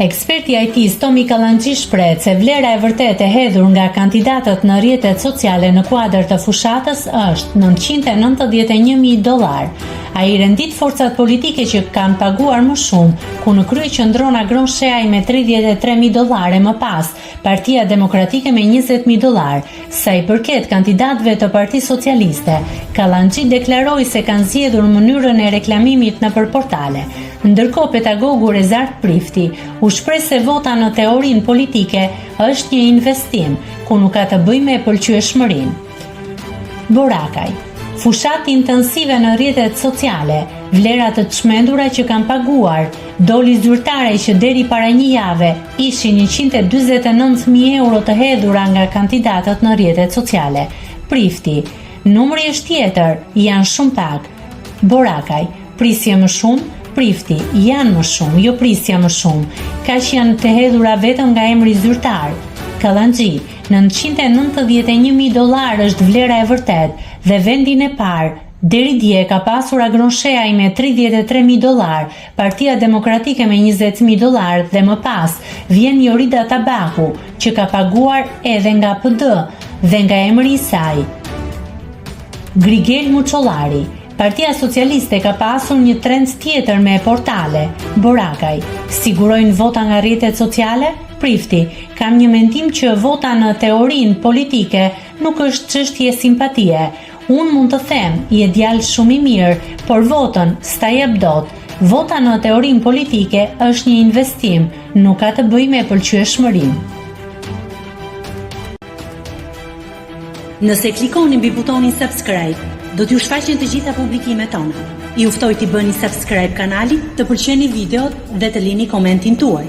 Eksperti IT Tomi Kallanxhi shpreh se vlera e vërtetë e hedhur nga kandidatët në rrjetet sociale në kuadër të fushatës është $991.000. Ai rendit forcat politike që kanë paguar më shumë, ku në krye qëndron Agron Sheaj me $33.000 më pas, Partia Demokratike me $20.000. Sa i përket kandidatëve të Partisë Socialiste, Kallanxhi deklaroi se kanë zgjedhur mënyrën e reklamimit nëpër portale. Ndërkohë pedagogu Rezart Prifti u shpreh se vota në teorinë politike është një investim, ku nuk ka të bëjë me pëlqyeshmërinë. Borakaj. Fushat intensive në rrjetet sociale, vlerat të çmendura që kanë paguar, doli zyrtare që deri para një jave ishin €149.000 të hedhura nga kandidatët në rrjetet sociale. Prifti, numri është tjetër, janë shumë pak. Borakaj, prisje më shumë. Prifti, janë më shumë, jo prisja më shumë. Kaq janë të hedhura vetëm nga emri zyrtar. Kallanxhi, $991.000 është vlera e vërtet dhe vendin e parë deri dje ka pasur Agron Sheaj me $33.000, Partia Demokratike me $20.000 dhe më pas vjen Jorida Tabaku, që ka paguar edhe nga PD dhe nga emri i saj. Grigel Muçollari. Partia Socialiste ka pasur një trend tjetër me portale. Borakaj, sigurojnë vota nga rrjetet sociale? Prifti, kam një mendim që vota në teorinë politike nuk është çështje simpatie. Unë mund të them, je djalë shumë i mirë, por votën s'ta jep dot. Vota në teorinë politike është një investim, nuk ka të bëjë me pëlqyeshmërinë. Nëse klikoni mbi butonin subscribe, do t'ju shfaqen të gjitha publikimet tona. Ju ftoj t'i bëni subscribe kanalit, të pëlqeni videot dhe të lini komentin tuaj.